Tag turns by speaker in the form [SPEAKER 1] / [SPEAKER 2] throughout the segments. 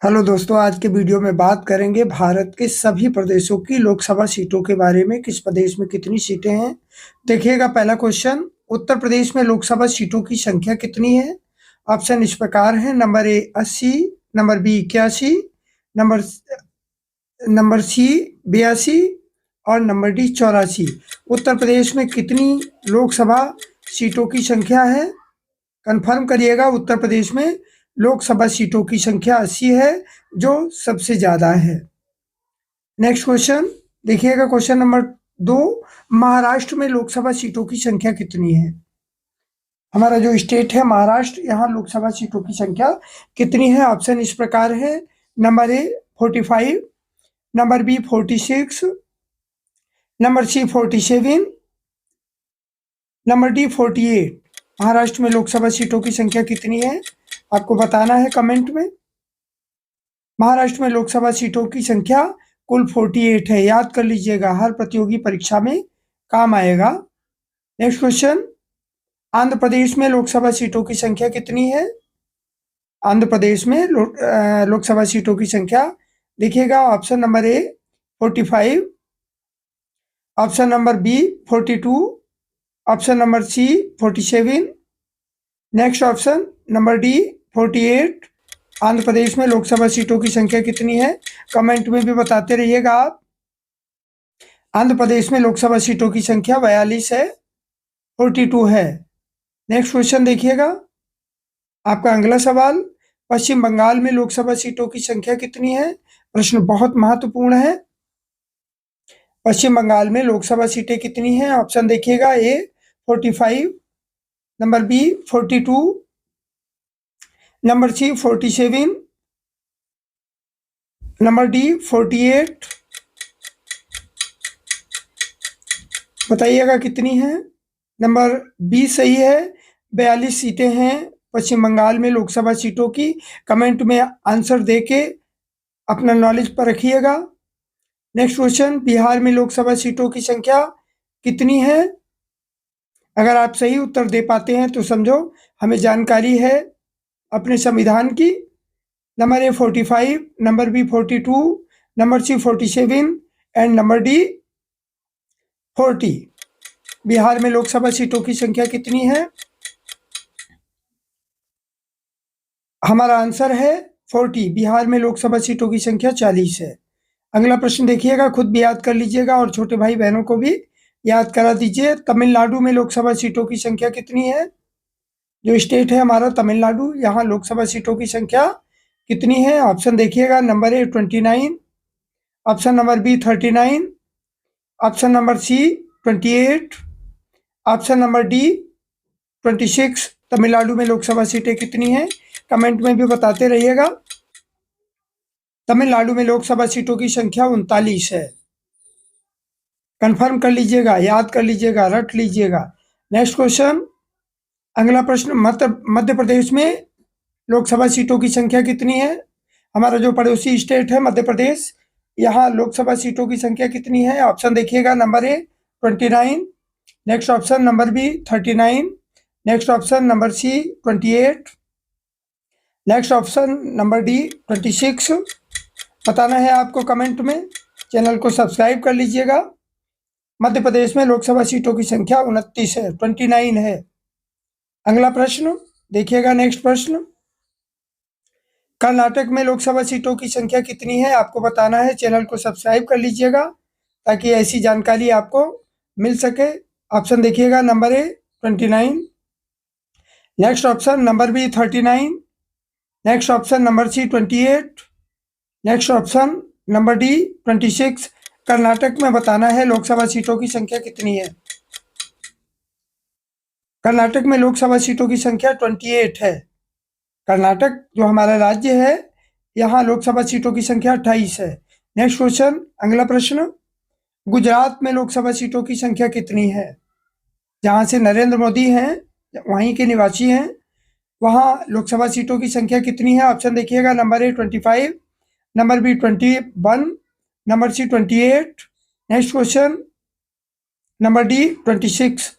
[SPEAKER 1] Hello दोस्तों, आज के वीडियो में बात करेंगे भारत के सभी प्रदेशों की लोकसभा सीटों के बारे में। किस प्रदेश में कितनी सीटें हैं। देखिएगा, पहला क्वेश्चन, उत्तर प्रदेश में लोकसभा सीटों की संख्या कितनी है। ऑप्शन इस प्रकार है। Number A 80, number B 81, number number C 82 और नंबर डी 84। उत्तर प्रदेश में कितनी लोकसभा सीटों की संख्या है। कंफर्म करिएगा। उत्तर प्रदेश में लोकसभा सीटों की संख्या 80 है, जो सबसे ज़्यादा है। नेक्स्ट क्वेश्चन देखिएगा, क्वेश्चन नंबर 2, महाराष्ट्र में लोकसभा सीटों की संख्या कितनी है। हमारा जो स्टेट है महाराष्ट्र, यहाँ लोकसभा सीटों की संख्या कितनी है। ऑप्शन इस प्रकार है। Number A 45, number B 46, number C 47, number D 48। Maharashtra में लोकसभा सीटों की संख्या कितनी है, आपको बताना है कमेंट में। महाराष्ट्र में लोकसभा सीटों की संख्या कुल 48 है। याद कर लीजिएगा, हर प्रतियोगी परीक्षा में काम आएगा। नेक्स्ट क्वेश्चन, आंध्र प्रदेश में लोकसभा सीटों की संख्या कितनी है। आंध्र प्रदेश में लोकसभा सीटों की संख्या देखिएगा। Option number A 45, option number B 42, option number C 47, next option number D 48। Andhra Pradesh में लोकसभा सीटों की संख्या कितनी है, कमेंट में भी बताते रहिएगा आप। आंध्र प्रदेश में लोकसभा सीटों की संख्या 42 है, 42 है। नेक्स्ट क्वेश्चन देखिएगा, आपका अगला सवाल, पश्चिम बंगाल में लोकसभा सीटों की संख्या कितनी है। प्रश्न बहुत महत्वपूर्ण है। पश्चिम बंगाल में लोकसभा सीटें कितनी हैं। ऑप्शन देखिएगा, A 45, number B 42, number C 47, number D 48। बताइएगा कितनी है। नंबर बी सही है, 42 सीटें हैं पश्चिम बंगाल में लोकसभा सीटों की। कमेंट में आंसर देके अपना नॉलेज पर रखिएगा। नेक्स्ट क्वेश्चन, बिहार में लोकसभा सीटों की संख्या कितनी है। अगर आप सही उत्तर दे पाते हैं तो समझो हमें जानकारी है अपने संविधान की। Number A 45, number B 42, number C 47 and number D 40। Bihar में लोकसभा सीटों की संख्या कितनी है। हमारा आंसर है 40। बिहार में लोकसभा सीटों की संख्या 40 है। अगला प्रश्न देखिएगा, खुद भी याद कर लीजिएगा और छोटे भाई बहनों को भी याद करा दीजिए। तमिलनाडु में लोकसभा सीटों की संख्या कितनी है। जो स्टेट है हमारा तमिलनाडु, यहाँ लोकसभा सीटों की संख्या कितनी है। ऑप्शन देखिएगा, number A 29, option number B 39, option number C 28, option number D 26। Tamil Nadu में लोकसभा सीटें कितनी हैं, कमेंट में भी बताते रहिएगा। तमिलनाडु में लोकसभा सीटों की संख्या 39 है। कंफर्म कर लीजिएगा, याद कर लीजिएगा, रट लीजिएगा। नेक्स्ट क्वेश्चन, अगला प्रश्न, मध्य प्रदेश में लोकसभा सीटों की संख्या कितनी है। हमारा जो पड़ोसी स्टेट है मध्य प्रदेश, यहाँ लोकसभा सीटों की संख्या कितनी है। ऑप्शन देखिएगा, number A 29, next option number B 39, next option number C 28, next option number D 26। बताना है आपको कमेंट में। चैनल को सब्सक्राइब कर लीजिएगा। मध्य प्रदेश में लोकसभा सीटों की संख्या 29 है, 29 है। अगला प्रश्न देखिएगा, नेक्स्ट प्रश्न, कर्नाटक में लोकसभा सीटों की संख्या कितनी है, आपको बताना है। चैनल को सब्सक्राइब कर लीजिएगा ताकि ऐसी जानकारी आपको मिल सके। ऑप्शन देखिएगा, number A 29, next option number B 39, next option number C 28, next option number D 26। Karnataka में बताना है लोकसभा सीटों की संख्या कितनी है। कर्नाटक में लोकसभा सीटों की संख्या 28 है। कर्नाटक जो हमारा राज्य है, यहाँ लोकसभा सीटों की संख्या 28 है। नेक्स्ट क्वेश्चन, अगला प्रश्न, गुजरात में लोकसभा सीटों की संख्या कितनी है। जहाँ से नरेंद्र मोदी हैं, वहीं के निवासी हैं, वहाँ लोकसभा सीटों की संख्या कितनी है। ऑप्शन देखिएगा, number A 25, number B 21, number C 28, next question number D 26।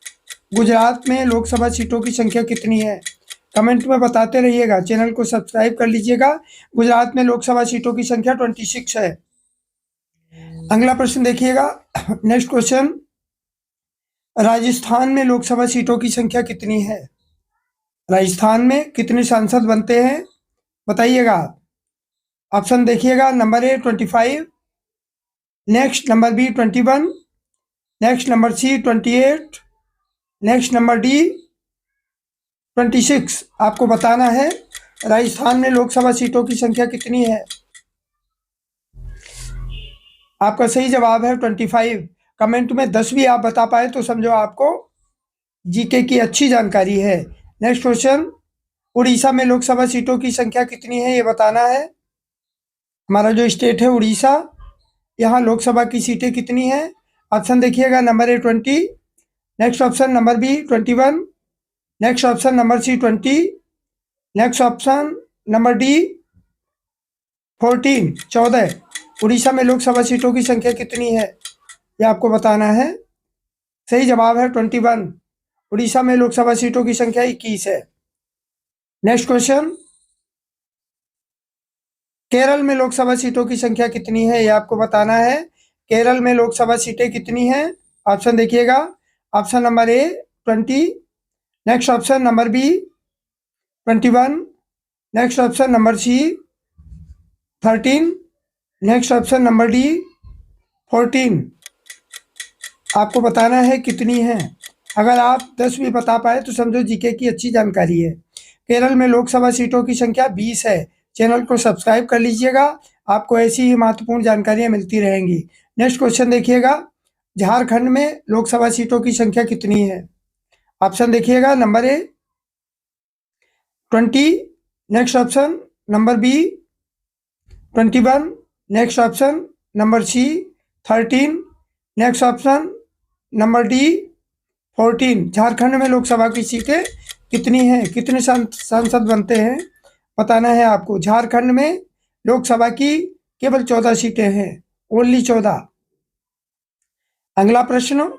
[SPEAKER 1] Gujarat में लोकसभा सीटों की संख्या कितनी है, कमेंट में बताते रहिएगा। चैनल को सब्सक्राइब कर लीजिएगा। गुजरात में लोकसभा सीटों की संख्या 26 है। अगला प्रश्न देखिएगा। नेक्स्ट क्वेश्चन, राजस्थान में लोकसभा सीटों की संख्या कितनी है? राजस्थान में कितने सांसद बनते हैं बताइएगा। ऑप्शन देखिएगा। Number A 25, next number B 21, next number C 28, next number D 26। आपको बताना है राजस्थान में लोकसभा सीटों की संख्या कितनी है। आपका सही जवाब है 25। कमेंट में 10 भी आप बता पाए तो समझो आपको जीके की अच्छी जानकारी है। नेक्स्ट क्वेश्चन, उड़ीसा में लोकसभा सीटों की संख्या कितनी है ये बताना है। हमारा जो स्टेट है उड़ीसा, यहाँ लोकसभा की सीटें कितनी हैं? ऑप्शन देखिएगा। Number A 20, next option number B 21, next option number C 20, next option number D 14। Orissa में लोकसभा सीटों की संख्या कितनी है ये आपको बताना है। सही जवाब है 21। उड़ीसा में लोकसभा सीटों की संख्या 21 है। नेक्स्ट क्वेश्चन, केरल में लोकसभा सीटों की संख्या कितनी है ये आपको बताना है। केरल में लोकसभा सीटें कितनी हैं? ऑप्शन देखिएगा। Option number A 20, next option number B 21, next option number C 13, next option number D 14। आपको बताना है कितनी है। अगर आप 10 भी बता पाए तो समझो जीके की अच्छी जानकारी है। केरल में लोकसभा सीटों की संख्या 20 है। चैनल को सब्सक्राइब कर लीजिएगा, आपको ऐसी ही महत्वपूर्ण जानकारियां मिलती रहेंगी। नेक्स्ट क्वेश्चन देखिएगा। झारखंड में लोकसभा सीटों की संख्या कितनी है? ऑप्शन देखिएगा। Number A 20, next option number B 21, next option number C 13, next option number D 14। Jharkhand में लोकसभा की सीटें कितनी हैं, कितने सांसद बनते हैं बताना है आपको। झारखंड में लोकसभा की केवल 14 सीटें हैं, ओनली 14। अगला प्रश्न,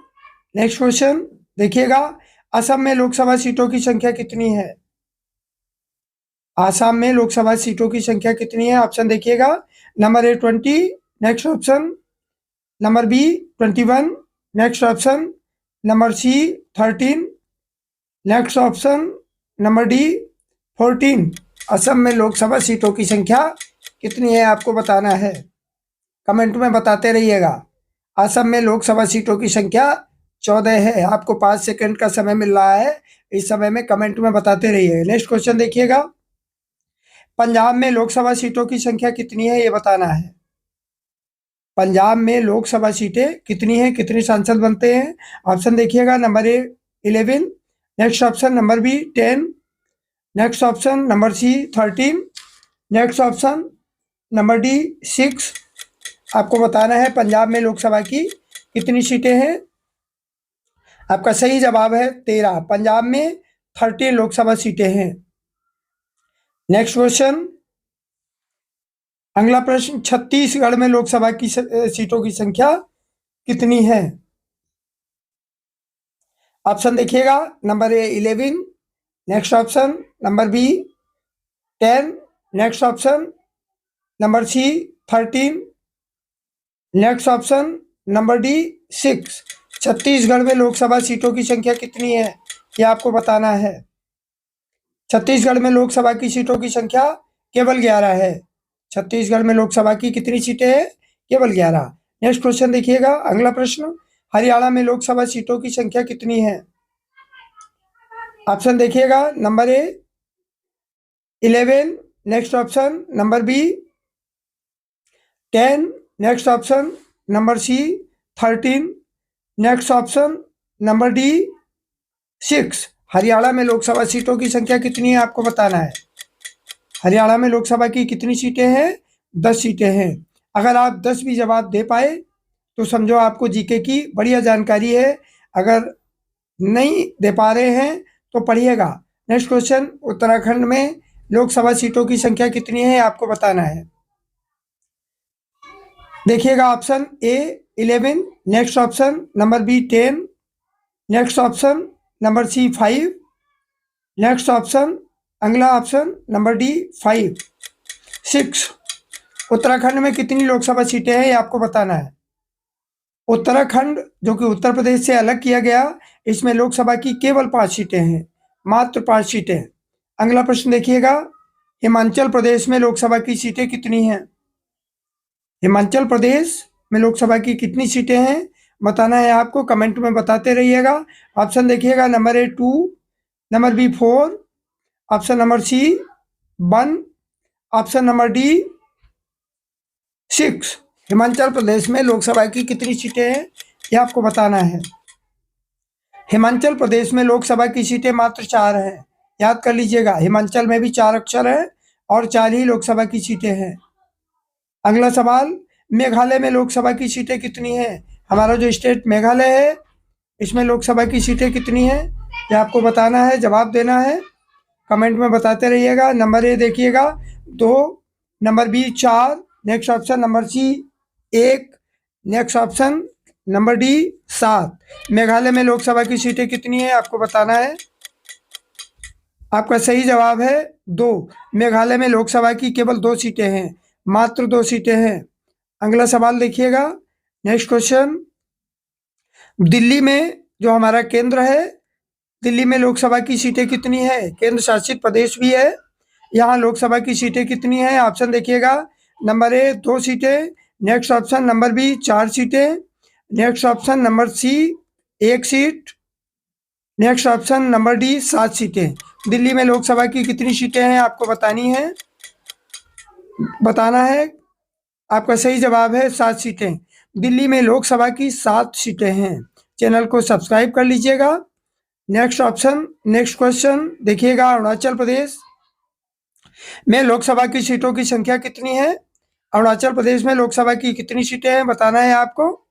[SPEAKER 1] नेक्स्ट क्वेश्चन देखिएगा। असम में लोकसभा सीटों की संख्या कितनी है? आसाम में लोकसभा सीटों की संख्या कितनी है? ऑप्शन देखिएगा। Number A 20, next option number B 21, next option number C 13, next option number D 14। Assam में लोकसभा सीटों की संख्या कितनी है आपको बताना है। कमेंट में बताते रहिएगा। असम में लोकसभा सीटों की संख्या 14 है। आपको 5 सेकंड का समय मिल रहा है, इस समय में कमेंट में बताते रहिए। नेक्स्ट क्वेश्चन देखिएगा। पंजाब में लोकसभा सीटों की संख्या कितनी है ये बताना है। पंजाब में लोकसभा सीटें कितनी हैं, कितने सांसद बनते हैं? ऑप्शन देखिएगा। Number A 11, next option number B 10, next option number C 13, next option number D 6। आपको बताना है पंजाब में लोकसभा की कितनी सीटें हैं। आपका सही जवाब है 13। पंजाब में 13 लोकसभा सीटें हैं। नेक्स्ट क्वेश्चन, अगला प्रश्न, छत्तीसगढ़ में लोकसभा की सीटों की संख्या कितनी है? ऑप्शन देखिएगा। Number A 11, next option number B 10, next option number C 13, next option number D 6। Chhattisgarh में लोकसभा सीटों की संख्या कितनी है ये आपको बताना है। छत्तीसगढ़ में लोकसभा की सीटों की संख्या केवल 11 है। छत्तीसगढ़ में लोकसभा की कितनी सीटें हैं? केवल 11। नेक्स्ट क्वेश्चन देखिएगा। अगला प्रश्न, हरियाणा में लोकसभा सीटों की संख्या कितनी है? ऑप्शन देखिएगा। Number A 11, next option number B 10, next option number C 13, next option number D 6। Haryana में लोकसभा सीटों की संख्या कितनी है आपको बताना है। हरियाणा में लोकसभा की कितनी सीटें हैं? 10 सीटें हैं। अगर आप 10 भी जवाब दे पाए तो समझो आपको जीके की बढ़िया जानकारी है। अगर नहीं दे पा रहे हैं तो पढ़िएगा। नेक्स्ट क्वेश्चन, उत्तराखंड में लोकसभा सीटों की संख्या कितनी है आपको बताना है। देखिएगा। Option A 11, next option number B 10, next option number C 5, next option अगला ऑप्शन नंबर डी 5। 6, उत्तराखंड में कितनी लोकसभा सीटें हैं ये आपको बताना है। उत्तराखंड जो कि उत्तर प्रदेश से अलग किया गया, इसमें लोकसभा की केवल 5 सीटें हैं, मात्र 5 सीटें। अगला प्रश्न देखिएगा, हिमाचल प्रदेश में लोकसभा की सीटें कितनी हैं? हिमाचल प्रदेश में लोकसभा की कितनी सीटें हैं बताना है आपको, कमेंट में बताते रहिएगा। ऑप्शन देखिएगा, number A 2, number B 4, option number C 1, option number D 6। Himachal Pradesh में लोकसभा की कितनी सीटें हैं ये आपको बताना है। हिमाचल प्रदेश में लोकसभा की सीटें मात्र 4 हैं, याद कर लीजिएगा। हिमाचल में भी 4 अक्षर है और 4 ही लोकसभा की सीटें हैं। अगला सवाल, मेघालय में लोकसभा की सीटें कितनी हैं? हमारा जो स्टेट मेघालय है, इसमें लोकसभा की सीटें कितनी हैं ये आपको बताना है, जवाब देना है, कमेंट में बताते रहिएगा। नंबर ए देखिएगा 2, number B 4, next option number C 1, next option number D 7। Meghalaya में लोकसभा की सीटें कितनी हैं आपको बताना है। आपका सही जवाब है 2। मेघालय में लोकसभा की केवल 2 सीटें हैं, मात्र 2 सीटें हैं। अगला सवाल देखिएगा, नेक्स्ट क्वेश्चन, दिल्ली में जो हमारा केंद्र है, दिल्ली में लोकसभा की सीटें कितनी है? केंद्र शासित प्रदेश भी है, यहाँ लोकसभा की सीटें कितनी हैं? ऑप्शन देखिएगा, नंबर ए 2 सीटें, नेक्स्ट ऑप्शन नंबर बी 4 सीटें, next option number C 1 seat, next option number D 7 सीटें। दिल्ली में लोकसभा की कितनी सीटें हैं आपको बतानी है, बताना है। आपका सही जवाब है 7 सीटें। दिल्ली में लोकसभा की 7 सीटें हैं। चैनल को सब्सक्राइब कर लीजिएगा। नेक्स्ट ऑप्शन, नेक्स्ट क्वेश्चन देखिएगा, अरुणाचल प्रदेश में लोकसभा की सीटों की संख्या कितनी है? अरुणाचल प्रदेश में लोकसभा की कितनी सीटें हैं बताना है आपको।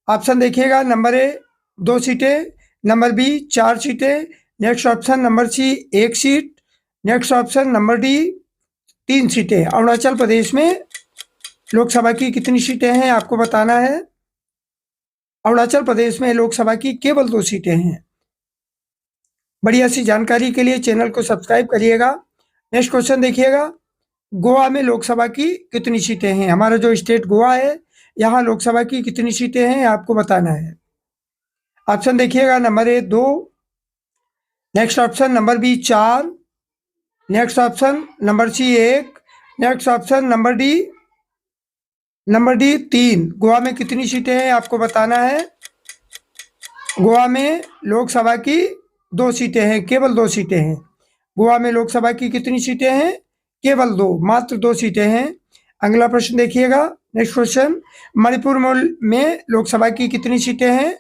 [SPEAKER 1] ऑप्शन देखिएगा, नंबर ए 2 सीटें, नंबर बी 4 सीटें, next option number C 1 seat, next option number D 3 सीटें। अरुणाचल प्रदेश में लोकसभा की कितनी सीटें हैं आपको बताना है। अरुणाचल प्रदेश में लोकसभा की केवल 2 सीटें हैं। बढ़िया सी जानकारी के लिए चैनल को सब्सक्राइब करिएगा। नेक्स्ट क्वेश्चन देखिएगा, गोवा में लोकसभा की कितनी सीटें हैं? हमारा जो स्टेट गोवा है, यहाँ लोकसभा की कितनी सीटें हैं आपको बताना है। ऑप्शन देखिएगा, number A 2, next option number B 4, next option number C 1, next option number D 3। Goa में कितनी सीटें हैं आपको बताना है। गोवा में लोकसभा की 2 सीटें हैं, केवल 2 सीटें हैं। गोवा में लोकसभा की कितनी सीटें हैं? केवल 2, मात्र 2 सीटें हैं। अगला प्रश्न देखिएगा, नेक्स्ट क्वेश्चन, मणिपुर में लोकसभा की कितनी सीटें हैं?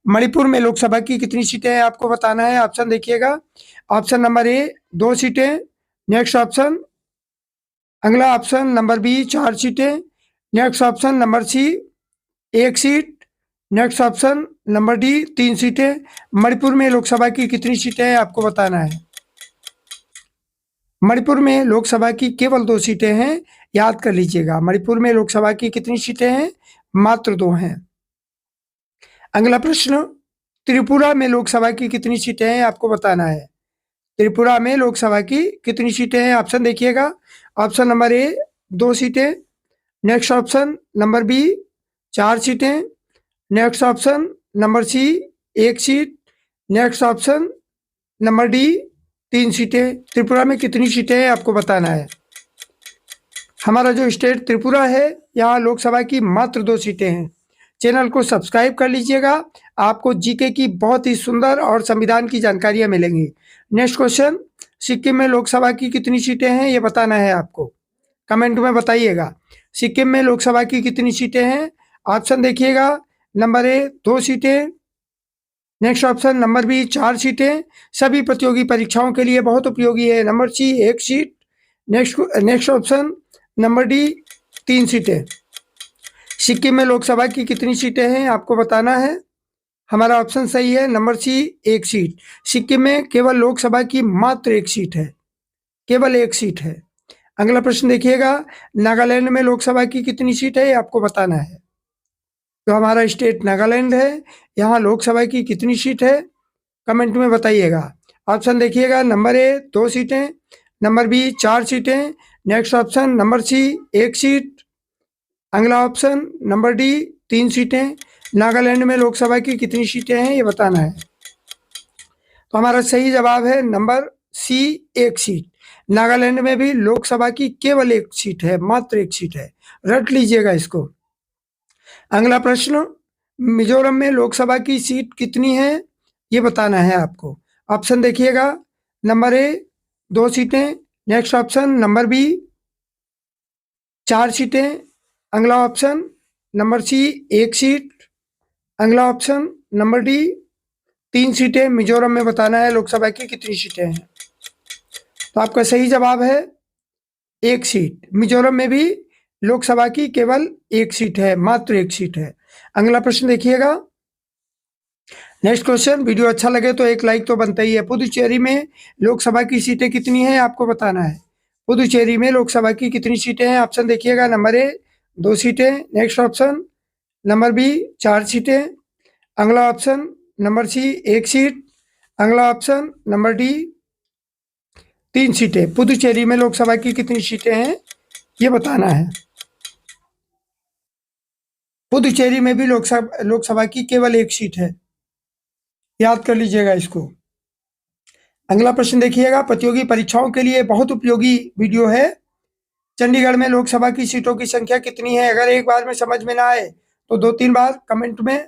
[SPEAKER 1] मणिपुर में लोकसभा की कितनी सीटें हैं आपको बताना है। ऑप्शन देखिएगा, ऑप्शन नंबर ए 2 सीटें, नेक्स्ट ऑप्शन, अगला ऑप्शन नंबर बी 4 सीटें, next option number C 1 seat, next option number D 3 सीटें। मणिपुर में लोकसभा की कितनी सीटें हैं आपको बताना है। मणिपुर में लोकसभा की केवल 2 सीटें हैं, याद कर लीजिएगा। मणिपुर में लोकसभा की कितनी सीटें हैं? मात्र 2 हैं। अगला प्रश्न, त्रिपुरा में लोकसभा की कितनी सीटें हैं आपको बताना है। त्रिपुरा में लोकसभा की कितनी सीटें हैं? ऑप्शन देखिएगा, ऑप्शन नंबर ए 2 सीटें, नेक्स्ट ऑप्शन नंबर बी 4 सीटें, next option number C 1 seat, next option number D 3 सीटें। त्रिपुरा में कितनी सीटें हैं आपको बताना है। हमारा जो स्टेट त्रिपुरा है, यहाँ लोकसभा की मात्र 2 सीटें हैं। चैनल को सब्सक्राइब कर लीजिएगा, आपको जीके की बहुत ही सुंदर और संविधान की जानकारियाँ मिलेंगी। नेक्स्ट क्वेश्चन, सिक्किम में लोकसभा की कितनी सीटें हैं ये बताना है आपको, कमेंट में बताइएगा। सिक्किम में लोकसभा की कितनी सीटें हैं? ऑप्शन देखिएगा, नंबर ए 2 सीटें, नेक्स्ट ऑप्शन नंबर बी 4 सीटें, सभी प्रतियोगी परीक्षाओं के लिए बहुत उपयोगी है। Number C 1 seat, next option number D 3 सीटें। सिक्किम में लोकसभा की कितनी सीटें हैं आपको बताना है। हमारा ऑप्शन सही है, नंबर सी 1 सीट। सिक्किम में केवल लोकसभा की मात्र 1 सीट है, केवल 1 सीट है। अगला प्रश्न देखिएगा, नागालैंड में लोकसभा की कितनी सीट है आपको बताना है। तो हमारा स्टेट नागालैंड है, यहाँ लोकसभा की कितनी सीट है कमेंट में बताइएगा। ऑप्शन देखिएगा, नंबर ए 2 सीटें, नंबर बी 4 सीटें, next option number C 1 seat, अगला ऑप्शन नंबर डी 3 सीटें। नागालैंड में लोकसभा की कितनी सीटें हैं ये बताना है। तो हमारा सही जवाब है नंबर सी 1 सीट। नागालैंड में भी लोकसभा की केवल 1 सीट है, मात्र 1 सीट है, रट लीजिएगा इसको। अगला प्रश्न, मिजोरम में लोकसभा की सीट कितनी है ये बताना है आपको। ऑप्शन देखिएगा, नंबर ए 2 सीटें, नेक्स्ट ऑप्शन नंबर बी 4 सीटें, अगला ऑप्शन नंबर सी 1 सीट, अगला ऑप्शन नंबर डी 3 सीटें। मिजोरम में बताना है लोकसभा की कितनी सीटें हैं। तो आपका सही जवाब है 1 सीट। मिजोरम में भी लोकसभा की केवल 1 सीट है, मात्र 1 सीट है। अगला प्रश्न देखिएगा, नेक्स्ट क्वेश्चन। वीडियो अच्छा लगे तो एक लाइक तो बनता ही है। पुदुचेरी में लोकसभा की सीटें कितनी हैं आपको बताना है। पुदुचेरी में लोकसभा की कितनी सीटें हैं। ऑप्शन देखिएगा, नंबर ए 2 सीटें, नेक्स्ट ऑप्शन नंबर बी 4 सीटें, अगला ऑप्शन नंबर सी 1 सीट, अगला ऑप्शन नंबर डी 3 सीटें। पुदुचेरी में लोकसभा की कितनी सीटें हैं ये बताना है। पुदुचेरी में भी लोकसभा की केवल 1 सीट है, याद कर लीजिएगा इसको। अगला प्रश्न देखिएगा, प्रतियोगी परीक्षाओं के लिए बहुत उपयोगी वीडियो है। चंडीगढ़ में लोकसभा की सीटों की संख्या कितनी है। अगर एक बार में समझ में ना आए तो 2-3 बार कमेंट में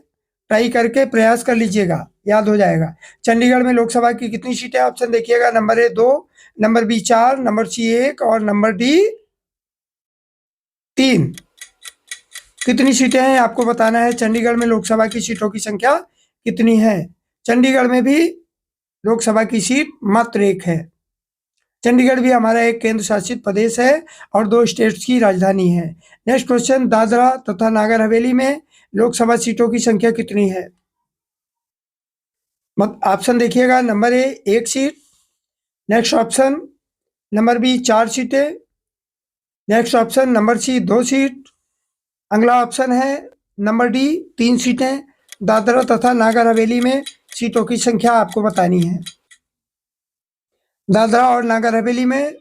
[SPEAKER 1] ट्राई करके प्रयास कर लीजिएगा, याद हो जाएगा। चंडीगढ़ में लोकसभा की कितनी सीटें। ऑप्शन देखिएगा, number A 2, number B 4, number C 1 और नंबर डी 3। कितनी सीटें हैं आपको बताना है। चंडीगढ़ में लोकसभा की सीटों की संख्या कितनी है। चंडीगढ़ में भी लोकसभा की सीट मात्र 1 है। चंडीगढ़ भी हमारा एक केंद्र शासित प्रदेश है और 2 स्टेट्स की राजधानी है। नेक्स्ट क्वेश्चन, दादरा तथा नागर हवेली में लोकसभा सीटों की संख्या कितनी है। ऑप्शन देखिएगा, number A 1 seat, next option number B 4 सीटें, next option number C 2 seat, अगला ऑप्शन है नंबर डी 3 सीटें। दादरा तथा नागर हवेली में सीटों की संख्या आपको बतानी है। दादरा और नागर हवेली में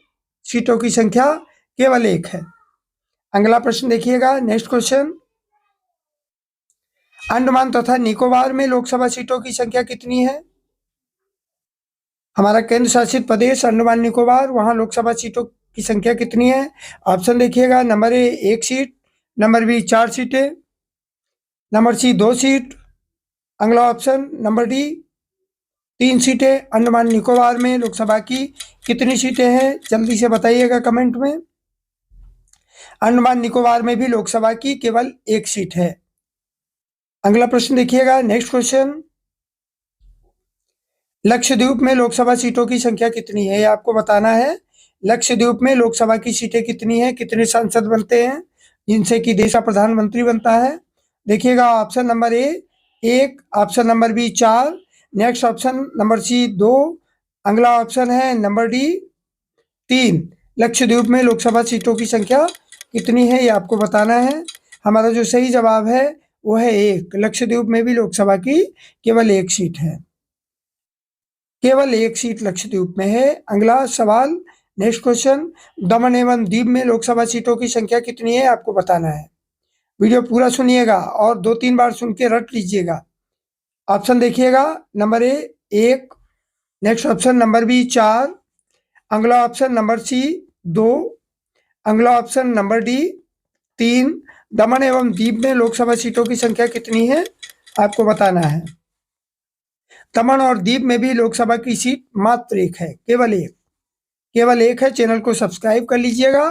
[SPEAKER 1] सीटों की संख्या केवल 1 है। अगला प्रश्न देखिएगा, नेक्स्ट क्वेश्चन, अंडमान तथा निकोबार में लोकसभा सीटों की संख्या कितनी है। हमारा केंद्र शासित प्रदेश अंडमान निकोबार, वहां लोकसभा सीटों की संख्या कितनी है। ऑप्शन देखिएगा, number A 1 seat, number B 4 सीटें, नंबर सी 2 सीट, अगला ऑप्शन नंबर डी 3 सीटें। अंडमान निकोबार में लोकसभा की कितनी सीटें हैं जल्दी से बताइएगा कमेंट में। अंडमान निकोबार में भी लोकसभा की केवल 1 सीट है। अगला प्रश्न देखिएगा, नेक्स्ट क्वेश्चन, लक्षद्वीप में लोकसभा सीटों की संख्या कितनी है ये आपको बताना है। लक्षद्वीप में लोकसभा की सीटें कितनी है, कितने सांसद बनते हैं जिनसे कि देश का प्रधानमंत्री बनता है। देखिएगा, option number A 1, option number B 4, next option number C 2, अगला ऑप्शन है नंबर डी 3। लक्षद्वीप में लोकसभा सीटों की संख्या कितनी है ये आपको बताना है। हमारा जो सही जवाब है वो है 1। लक्षद्वीप में भी लोकसभा की केवल 1 सीट है, केवल 1 सीट लक्षद्वीप में है। अगला सवाल, नेक्स्ट क्वेश्चन, दमन एवं दीव में लोकसभा सीटों की संख्या कितनी है आपको बताना है। वीडियो पूरा सुनिएगा और 2-3 बार सुन के रट लीजिएगा। ऑप्शन देखिएगा, number A 1, next option number B 4, अगला ऑप्शन नंबर सी 2, अगला ऑप्शन नंबर डी 3। दमन एवं दीव में लोकसभा सीटों की संख्या कितनी है आपको बताना है। दमन और दीव में भी लोकसभा की सीट मात्र 1 है, केवल 1 है। चैनल को सब्सक्राइब कर लीजिएगा